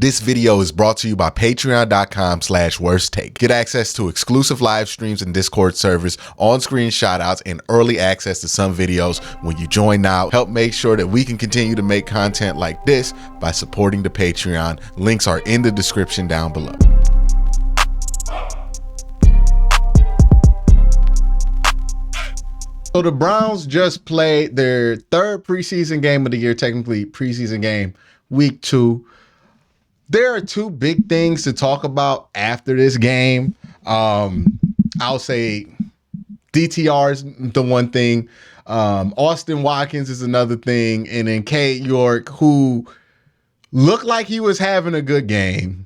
This video is brought to you by patreon.com/worsttake. Get access to exclusive live streams and Discord servers, on-screen shoutouts, and early access to some videos when you join now. Help make sure that we can continue to make content like this by supporting the Patreon. Links are in the description down below. So the Browns just played their third preseason game of the year, technically preseason game, week 2. There are two big things to talk about after this game. I'll say DTR is the one thing. Austin Watkins is another thing. And then Cade York, who looked like he was having a good game.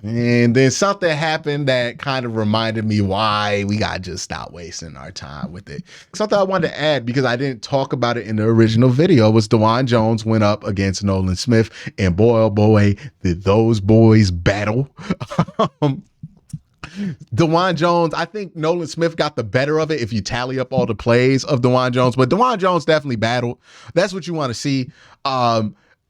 And then something happened that kind of reminded me why we got to just stop wasting our time with it. Something I wanted to add, because I didn't talk about it in the original video, was Dawand Jones went up against Nolan Smith, and boy, oh boy, did those boys battle. Dawand Jones, I think Nolan Smith got the better of it if you tally up all the plays of Dawand Jones, but Dawand Jones definitely battled. That's what you want to see.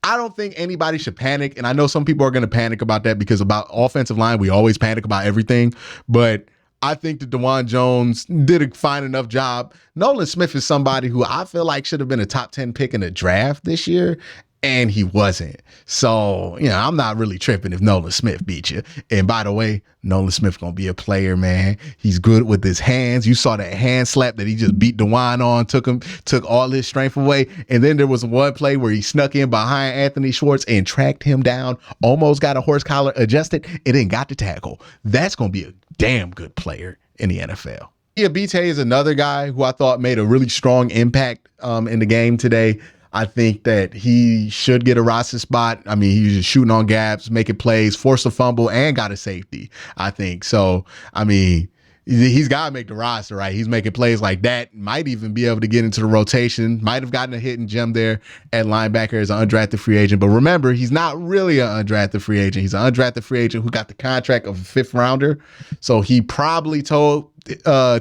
I don't think anybody should panic. And I know some people are going to panic about that because about offensive line, we always panic about everything. But I think that Dawand Jones did a fine enough job. Nolan Smith is somebody who I feel like should have been a top 10 pick in the draft this year. And he wasn't. So, you know, I'm not really tripping if Nolan Smith beat you. And by the way, Nolan Smith going to be a player, man. He's good with his hands. You saw that hand slap that he just beat Dawand on, took all his strength away. And then there was one play where he snuck in behind Anthony Schwartz and tracked him down, almost got a horse collar adjusted, and then got the tackle. That's going to be a damn good player in the NFL. Diabite is another guy who I thought made a really strong impact in the game today. I think that he should get a roster spot. I mean, he was just shooting on gaps, making plays, forced a fumble, and got a safety, I think. So, I mean, he's got to make the roster, right? He's making plays like that. Might even be able to get into the rotation. Might have gotten a hidden gem there at linebacker as an undrafted free agent. But remember, he's not really an undrafted free agent. He's an undrafted free agent who got the contract of a 5th rounder. So he probably told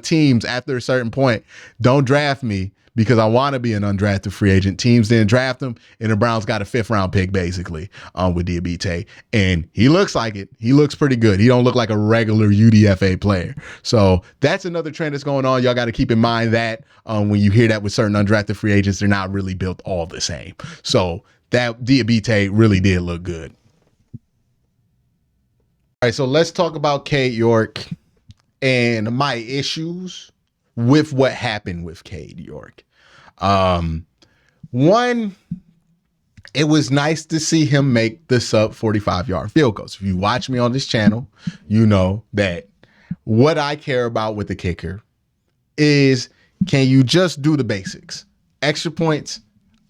teams after a certain point, don't draft me, because I want to be an undrafted free agent. Teams didn't draft him, and the Browns got a 5th round pick basically with Diabite. And he looks like it. He looks pretty good. He don't look like a regular UDFA player. So that's another trend that's going on. Y'all got to keep in mind that when you hear that with certain undrafted free agents, they're not really built all the same. So that Diabite really did look good. All right, so let's talk about Cade York and my issues with what happened with Cade York. One, it was nice to see him make the sub 45-yard field goals. If you watch me on this channel, you know that what I care about with the kicker is, can you just do the basics? Extra points,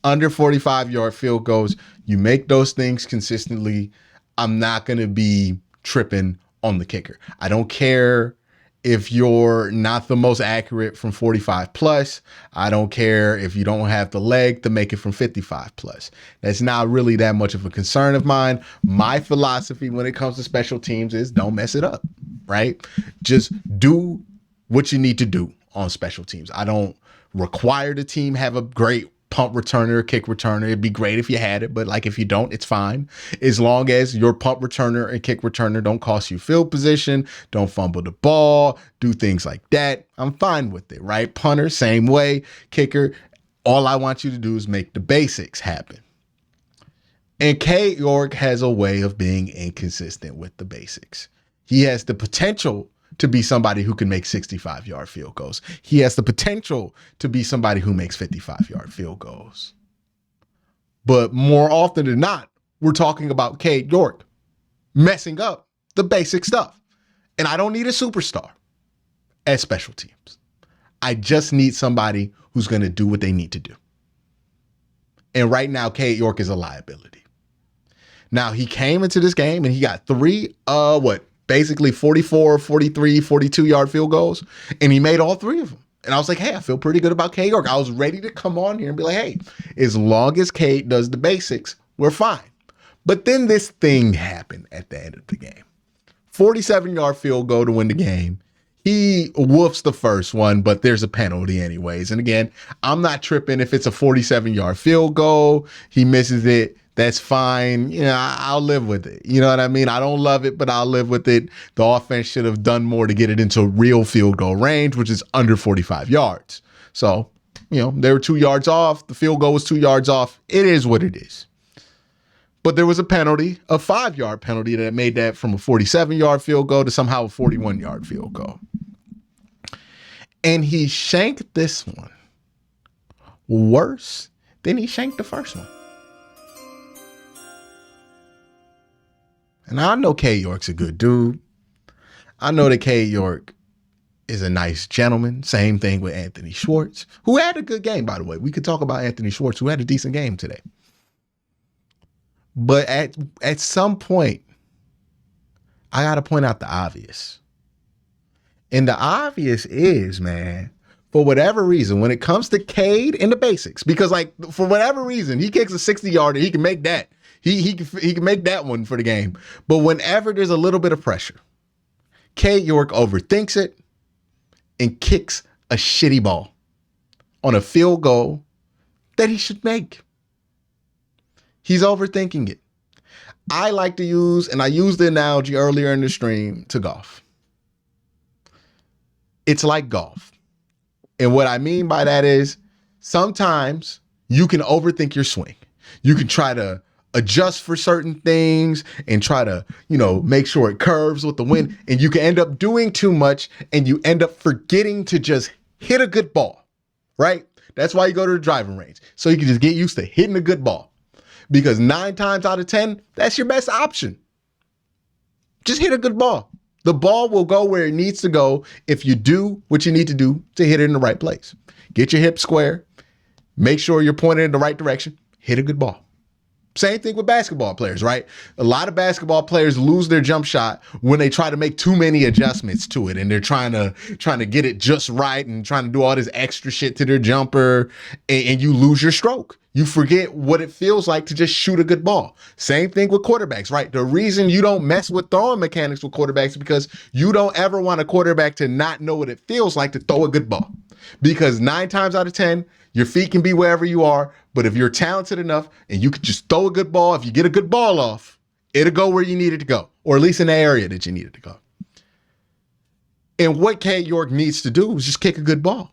under 45-yard field goals. You make those things consistently. I'm not going to be tripping on the kicker. I don't care if you're not the most accurate from 45 plus. I don't care if you don't have the leg to make it from 55 plus. That's not really that much of a concern of mine. My philosophy when it comes to special teams is don't mess it up, right? Just do what you need to do on special teams. I don't require the team have a great punt returner, kick returner. It'd be great if you had it, but like if you don't, it's fine. As long as your punt returner and kick returner don't cost you field position, don't fumble the ball, do things like that, I'm fine with it, right? Punter, same way. Kicker, all I want you to do is make the basics happen. And Cade York has a way of being inconsistent with the basics. He has the potential to be somebody who can make 65-yard field goals. He has the potential to be somebody who makes 55-yard field goals. But more often than not, we're talking about Cade York messing up the basic stuff. And I don't need a superstar at special teams. I just need somebody who's going to do what they need to do. And right now, Cade York is a liability. Now, he came into this game and he got basically 44, 43, 42-yard field goals, and he made all 3 of them. And I was like, hey, I feel pretty good about Cade York. I was ready to come on here and be like, hey, as long as Cade does the basics, we're fine. But then this thing happened at the end of the game. 47-yard field goal to win the game. He woofs the first one, but there's a penalty anyways. And again, I'm not tripping if it's a 47-yard field goal. He misses it. That's fine. I'll live with it. You know what I mean? I don't love it, but I'll live with it. The offense should have done more to get it into real field goal range, which is under 45 yards. So, they were 2 yards off. The field goal was 2 yards off. It is what it is. But there was a penalty, a 5-yard penalty that made that from a 47-yard field goal to somehow a 41-yard field goal. And he shanked this one worse than he shanked the first one. And I know Cade York's a good dude. I know that Cade York is a nice gentleman. Same thing with Anthony Schwartz, who had a good game, by the way. We could talk about Anthony Schwartz, who had a decent game today. But at some point, I got to point out the obvious. And the obvious is, man, for whatever reason, when it comes to Cade and the basics, because for whatever reason, he kicks a 60-yarder, he can make that. He can make that one for the game. But whenever there's a little bit of pressure, Cade York overthinks it and kicks a shitty ball on a field goal that he should make. He's overthinking it. I like to use, and I used the analogy earlier in the stream, to golf. It's like golf. And what I mean by that is sometimes you can overthink your swing. You can try to adjust for certain things and try to, make sure it curves with the wind. And you can end up doing too much and you end up forgetting to just hit a good ball, right? That's why you go to the driving range. So you can just get used to hitting a good ball. Because 9 times out of 10, that's your best option. Just hit a good ball. The ball will go where it needs to go if you do what you need to do to hit it in the right place. Get your hips square. Make sure you're pointed in the right direction. Hit a good ball. Same thing with basketball players, right? A lot of basketball players lose their jump shot when they try to make too many adjustments to it, and they're trying to get it just right and trying to do all this extra shit to their jumper, and you lose your stroke. You forget what it feels like to just shoot a good ball. Same thing with quarterbacks, right? The reason you don't mess with throwing mechanics with quarterbacks is because you don't ever want a quarterback to not know what it feels like to throw a good ball. Because 9 times out of 10, your feet can be wherever you are, but if you're talented enough and you can just throw a good ball, if you get a good ball off, it'll go where you need it to go, or at least in the area that you need it to go. And what Cade York needs to do is just kick a good ball.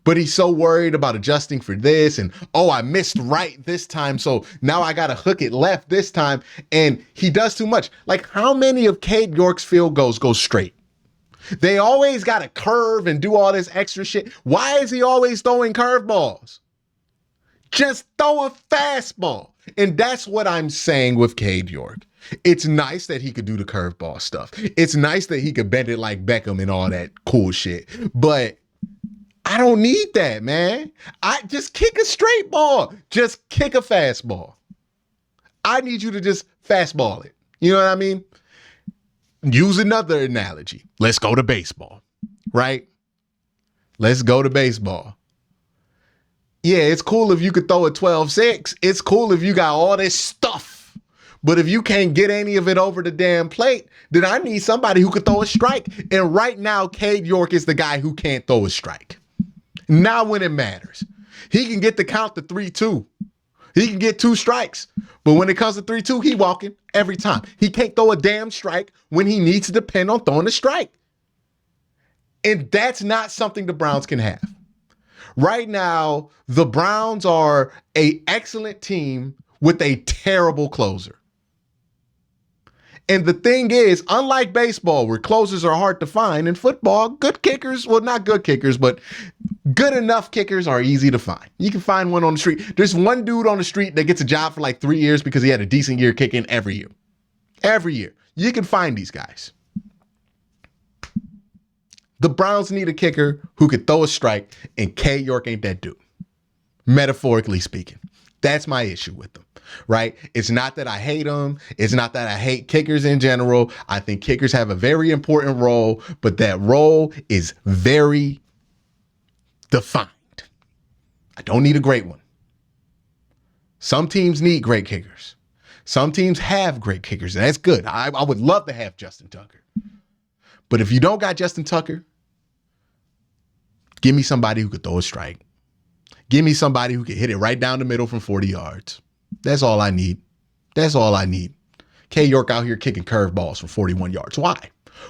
But he's so worried about adjusting for this and, I missed right this time, so now I got to hook it left this time. And he does too much. Like, how many of Cade York's field goals go straight? They always got to curve and do all this extra shit. Why is he always throwing curveballs? Just throw a fastball. And that's what I'm saying with Cade York. It's nice that he could do the curveball stuff. It's nice that he could bend it like Beckham and all that cool shit. But I don't need that, man. I just kick a straight ball. Just kick a fastball. I need you to just fastball it. You know what I mean? Use another analogy. Let's go to baseball, right? Let's go to baseball. Yeah, it's cool if you could throw a 12-6. It's cool if you got all this stuff. But if you can't get any of it over the damn plate, then I need somebody who could throw a strike. And right now, Cade York is the guy who can't throw a strike. Now when it matters. He can get the count to 3-2. He can get 2 strikes. But when it comes to 3-2, he walking every time. He can't throw a damn strike when he needs to depend on throwing a strike. And that's not something the Browns can have. Right now, the Browns are an excellent team with a terrible closer. And the thing is, unlike baseball, where closers are hard to find, in football, good kickers, well, not good kickers, but good enough kickers are easy to find. You can find one on the street. There's one dude on the street that gets a job for like 3 years because he had a decent year kicking every year. Every year. You can find these guys. The Browns need a kicker who could throw a strike, and Cade York ain't that dude. Metaphorically speaking. That's my issue with them, right? It's not that I hate them. It's not that I hate kickers in general. I think kickers have a very important role, but that role is very defined. I don't need a great one. Some teams need great kickers. Some teams have great kickers, and that's good. I would love to have Justin Tucker. But if you don't got Justin Tucker, give me somebody who could throw a strike. Give me somebody who can hit it right down the middle from 40 yards. That's all I need. That's all I need. Cade York out here kicking curveballs from 41 yards. Why?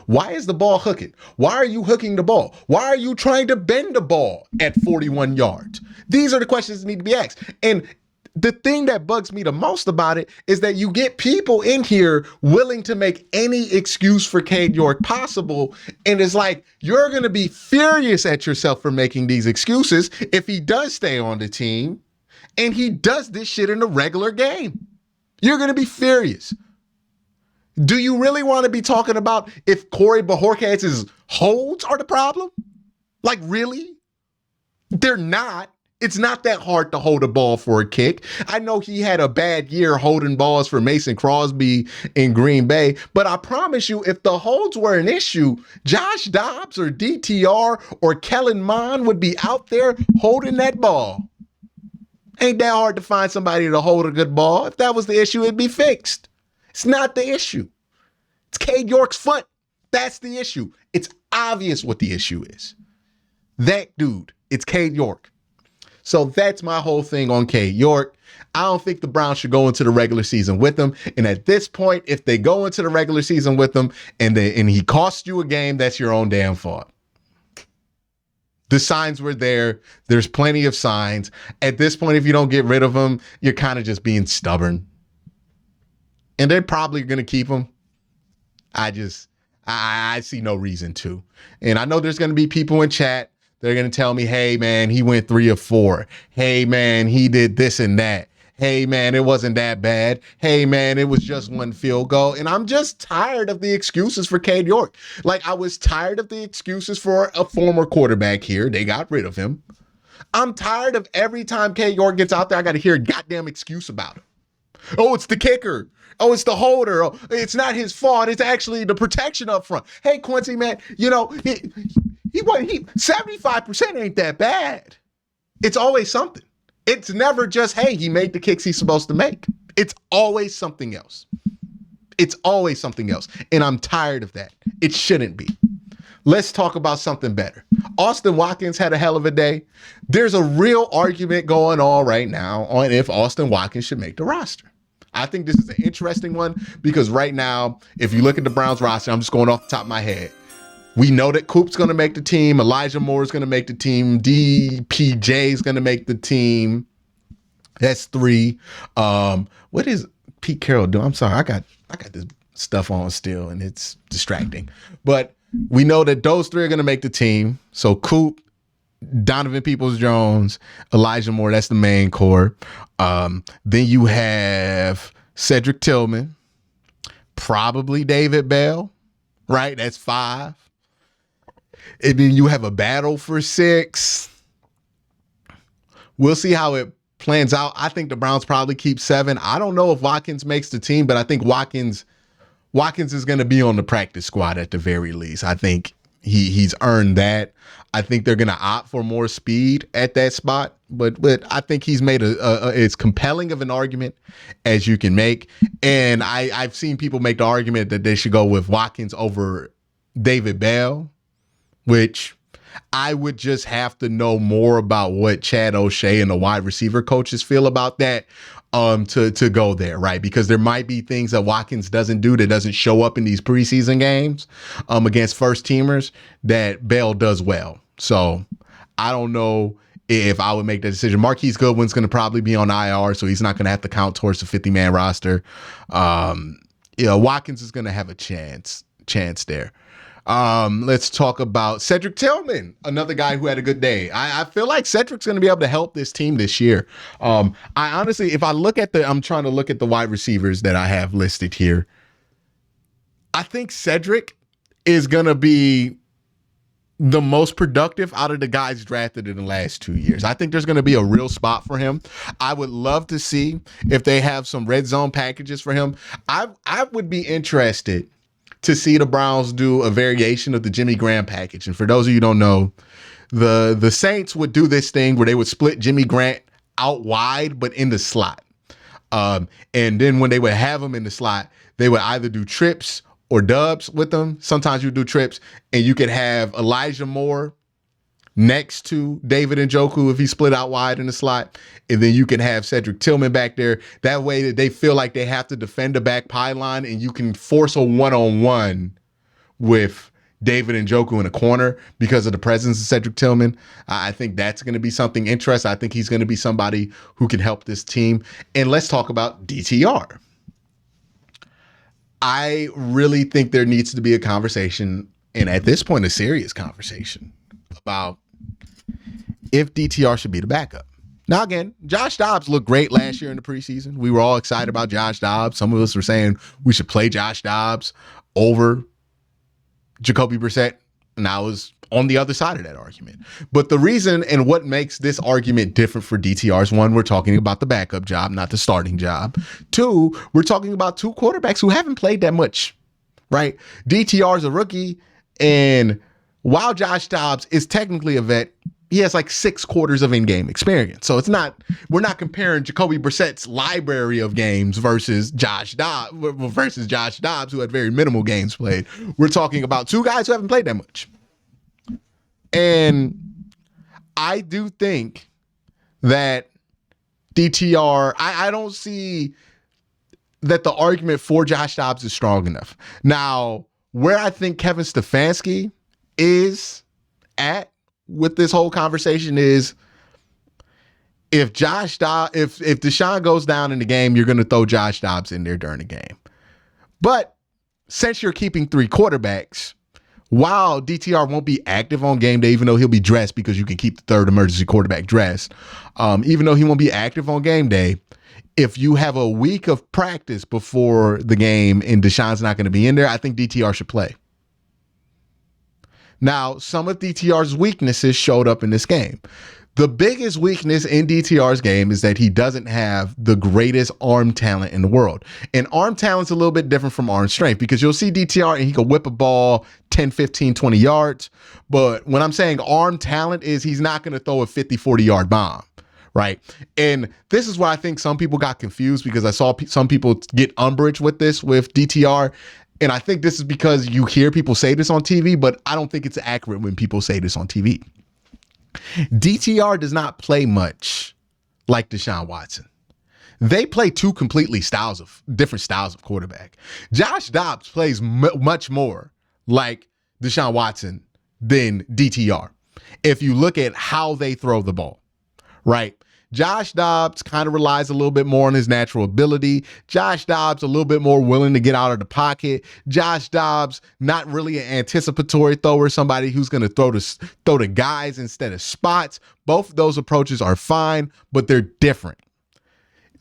Why is the ball hooking? Why are you hooking the ball? Why are you trying to bend the ball at 41 yards? These are the questions that need to be asked. And the thing that bugs me the most about it is that you get people in here willing to make any excuse for Cade York possible. And it's like, you're going to be furious at yourself for making these excuses if he does stay on the team and he does this shit in a regular game. You're going to be furious. Do you really want to be talking about if Corey Bojorquez's holds are the problem? Like, really? They're not. It's not that hard to hold a ball for a kick. I know he had a bad year holding balls for Mason Crosby in Green Bay, but I promise you, if the holds were an issue, Josh Dobbs or DTR or Kellen Mond would be out there holding that ball. Ain't that hard to find somebody to hold a good ball. If that was the issue, it'd be fixed. It's not the issue. It's Cade York's foot. That's the issue. It's obvious what the issue is. That dude, it's Cade York. So that's my whole thing on Cade York. I don't think the Browns should go into the regular season with him. And at this point, if they go into the regular season with him and he costs you a game, that's your own damn fault. The signs were there. There's plenty of signs. At this point, if you don't get rid of him, you're kind of just being stubborn. And they're probably going to keep him. I see no reason to. And I know there's going to be people in chat. They're going to tell me, hey, man, he went 3 of 4. Hey, man, he did this and that. Hey, man, it wasn't that bad. Hey, man, it was just 1 field goal. And I'm just tired of the excuses for Cade York. Like, I was tired of the excuses for a former quarterback here. They got rid of him. I'm tired of every time Cade York gets out there, I got to hear a goddamn excuse about him. Oh, it's the kicker. Oh, it's the holder. Oh, it's not his fault. It's actually the protection up front. Hey, Quincy, man, he 75% ain't that bad. It's always something. It's never just, hey, he made the kicks he's supposed to make. It's always something else. It's always something else. And I'm tired of that. It shouldn't be. Let's talk about something better. Austin Watkins had a hell of a day. There's a real argument going on right now on if Austin Watkins should make the roster. I think this is an interesting one because right now, if you look at the Browns roster, I'm just going off the top of my head. We know that Coop's going to make the team. Elijah Moore is going to make the team. DPJ is going to make the team. That's 3. What is Pete Carroll doing? I'm sorry. I got this stuff on still and it's distracting. But we know that those 3 are going to make the team. So Coop, Donovan Peoples-Jones, Elijah Moore, that's the main core. Then you have Cedric Tillman, probably David Bell, right? That's 5. And then you have a battle for 6. We'll see how it plans out. I think the Browns probably keep 7. I don't know if Watkins makes the team, but I think Watkins is going to be on the practice squad at the very least. I think he's earned that. I think they're going to opt for more speed at that spot, but I think he's made as compelling of an argument as you can make. And I've seen people make the argument that they should go with Watkins over David Bell, which I would just have to know more about what Chad O'Shea and the wide receiver coaches feel about that to go there, right? Because there might be things that Watkins doesn't do that doesn't show up in these preseason games against first teamers that Bell does well. So I don't know if I would make that decision. Marquise Goodwin's going to probably be on IR, so he's not going to have to count towards the 50-man roster. Watkins is going to have a chance there. Let's talk about Cedric Tillman, another guy who had a good day. I feel like Cedric's going to be able to help this team this year. I honestly, if I look at I'm trying to look at the wide receivers that I have listed here. I think Cedric is going to be the most productive out of the guys drafted in the last 2 years. I think there's going to be a real spot for him. I would love to see if they have some red zone packages for him. I would be interested to see the Browns do a variation of the Jimmy Graham package. And for those of you who don't know, the Saints would do this thing where they would split Jimmy Grant out wide, but in the slot. And then when they would have him in the slot, they would either do trips or dubs with them. Sometimes you do trips and you could have Elijah Moore next to David Njoku if he split out wide in the slot. And then you can have Cedric Tillman back there. That way that they feel like they have to defend the back pylon and you can force a one-on-one with David Njoku in a corner because of the presence of Cedric Tillman. I think that's going to be something interesting. I think he's going to be somebody who can help this team. And let's talk about DTR. I really think there needs to be a conversation, and at this point, a serious conversation about if DTR should be the backup. Now, again, Josh Dobbs looked great last year in the preseason. We were all excited about Josh Dobbs. Some of us were saying we should play Josh Dobbs over Jacoby Brissett, and I was on the other side of that argument. But the reason and what makes this argument different for DTR is, one, we're talking about the backup job, not the starting job. Two, we're talking about two quarterbacks who haven't played that much, right? DTR is a rookie, and while Josh Dobbs is technically a vet, he has like 6 quarters of in-game experience. So we're not comparing Jacoby Brissett's library of games versus Josh Dobbs, who had very minimal games played. We're talking about two guys who haven't played that much. And I do think that DTR, I don't see that the argument for Josh Dobbs is strong enough. Now, where I think Kevin Stefanski is at with this whole conversation is if Deshaun goes down in the game, you're going to throw Josh Dobbs in there during the game. But since you're keeping 3 quarterbacks, while DTR won't be active on game day, even though he'll be dressed because you can keep the third emergency quarterback dressed, even though he won't be active on game day, if you have a week of practice before the game and Deshaun's not going to be in there, I think DTR should play. Now, some of DTR's weaknesses showed up in this game. The biggest weakness in DTR's game is that he doesn't have the greatest arm talent in the world. And arm talent's a little bit different from arm strength because you'll see DTR and he can whip a ball 10, 15, 20 yards. But when I'm saying arm talent is he's not going to throw a 50, 40-yard bomb, right? And this is why I think some people got confused because I saw some people get umbrage with this with DTR. And I think this is because you hear people say this on TV, but I don't think it's accurate when people say this on TV. DTR does not play much like Deshaun Watson. They play 2 completely different styles of quarterback. Josh Dobbs plays much more like Deshaun Watson than DTR. If you look at how they throw the ball, right? Josh Dobbs kind of relies a little bit more on his natural ability. Josh Dobbs a little bit more willing to get out of the pocket. Josh Dobbs not really an anticipatory thrower, somebody who's going to throw to guys instead of spots. Both of those approaches are fine, but they're different.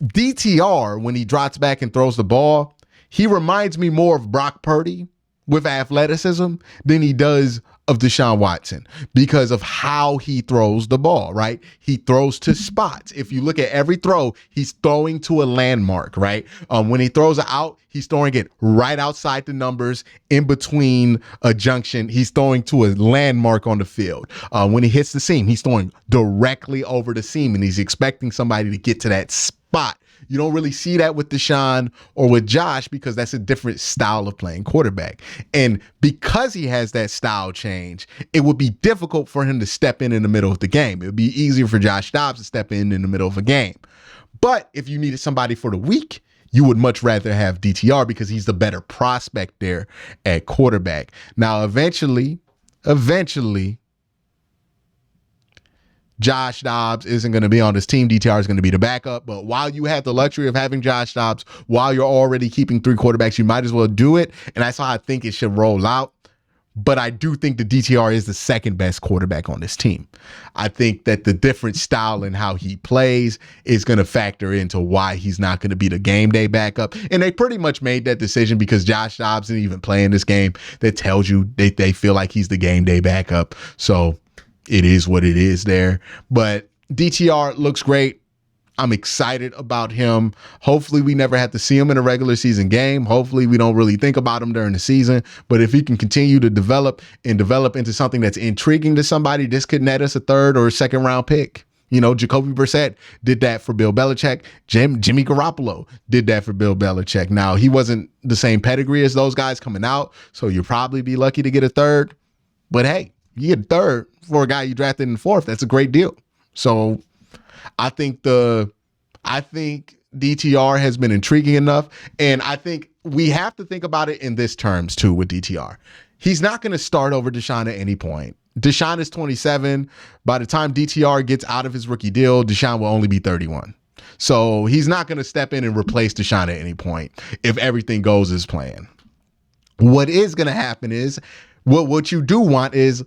DTR, when he drops back and throws the ball, he reminds me more of Brock Purdy with athleticism than he does of Deshaun Watson because of how he throws the ball, right? He throws to spots. If you look at every throw, he's throwing to a landmark, right? When he throws it out, he's throwing it right outside the numbers in between a junction. He's throwing to a landmark on the field. When he hits the seam, he's throwing directly over the seam and he's expecting somebody to get to that spot. You don't really see that with Deshaun or with Josh because that's a different style of playing quarterback. And because he has that style change, it would be difficult for him to step in the middle of the game. It would be easier for Josh Dobbs to step in the middle of a game. But if you needed somebody for the week, you would much rather have DTR because he's the better prospect there at quarterback. Now, eventually, Josh Dobbs isn't going to be on this team. DTR is going to be the backup. But while you have the luxury of having Josh Dobbs, while you're already keeping 3 quarterbacks, you might as well do it. And that's how I think it should roll out. But I do think the DTR is the second best quarterback on this team. I think that the different style and how he plays is going to factor into why he's not going to be the game day backup. And they pretty much made that decision because Josh Dobbs didn't even play in this game. That tells you they feel like he's the game day backup. So it is what it is there. But DTR looks great. I'm excited about him. Hopefully we never have to see him in a regular season game. Hopefully we don't really think about him during the season. But if he can continue to develop into something that's intriguing to somebody, this could net us a 3rd or 2nd round pick. You know, Jacoby Brissett did that for Bill Belichick. Jimmy Garoppolo did that for Bill Belichick. Now, he wasn't the same pedigree as those guys coming out, so you'll probably be lucky to get a 3rd. But hey, You get third for a guy you drafted in the fourth. That's a great deal. So I think DTR has been intriguing enough. And I think we have to think about it in this terms too with DTR. He's not going to start over Deshaun at any point. Deshaun is 27. By the time DTR gets out of his rookie deal, Deshaun will only be 31. So he's not going to step in and replace Deshaun at any point if everything goes as planned. What is going to happen is what you do want is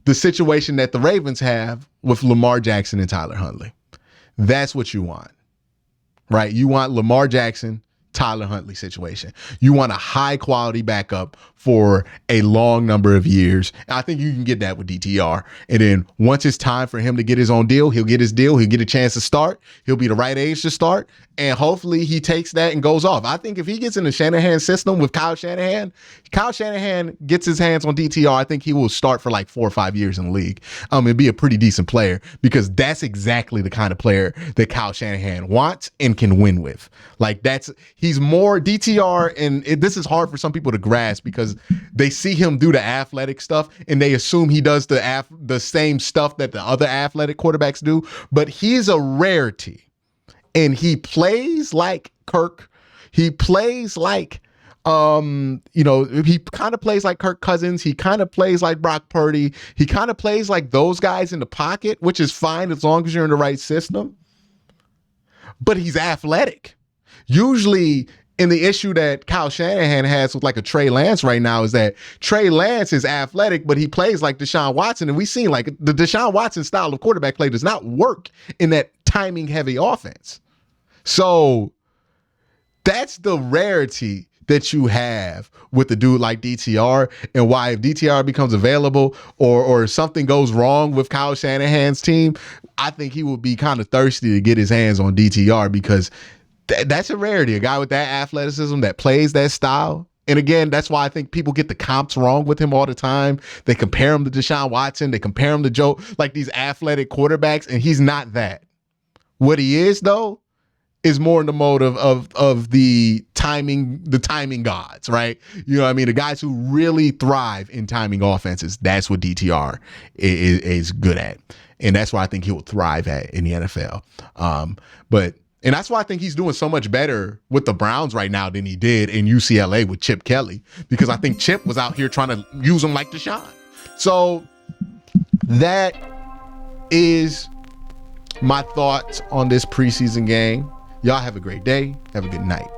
the situation that the Ravens have with Lamar Jackson and Tyler Huntley. That's what you want, right? You want Lamar Jackson, Tyler Huntley situation. You want a high quality backup for a long number of years. And I think you can get that with DTR. And then once it's time for him to get his own deal, he'll get his deal. He'll get a chance to start. He'll be the right age to start. And hopefully he takes that and goes off. I think if he gets in the Shanahan system with Kyle Shanahan gets his hands on DTR, I think he will start for like 4 or 5 years in the league. And be a pretty decent player because that's exactly the kind of player that Kyle Shanahan wants and can win with. Like he's more DTR, and this is hard for some people to grasp because they see him do the athletic stuff and they assume he does the same stuff that the other athletic quarterbacks do, but he's a rarity. And he plays like Kirk. He plays like, he kind of plays like Kirk Cousins. He kind of plays like Brock Purdy. He kind of plays like those guys in the pocket, which is fine as long as you're in the right system. But he's athletic. Usually, and the issue that Kyle Shanahan has with like a Trey Lance right now is that Trey Lance is athletic, but he plays like Deshaun Watson. And we've seen like the Deshaun Watson style of quarterback play does not work in that timing heavy offense. So that's the rarity that you have with a dude like DTR, and why if DTR becomes available or something goes wrong with Kyle Shanahan's team, I think he would be kind of thirsty to get his hands on DTR because that's a rarity. A guy with that athleticism that plays that style. And again, that's why I think people get the comps wrong with him all the time. They compare him to Deshaun Watson. They compare him to Joe, like these athletic quarterbacks, and he's not that. What he is, though, is more in the mode of the timing gods, right? You know what I mean? The guys who really thrive in timing offenses, that's what DTR is good at. And that's why I think he will thrive at in the NFL. And that's why I think he's doing so much better with the Browns right now than he did in UCLA with Chip Kelly, because I think Chip was out here trying to use him like Deshaun. So that is my thoughts on this preseason game. Y'all have a great day. Have a good night.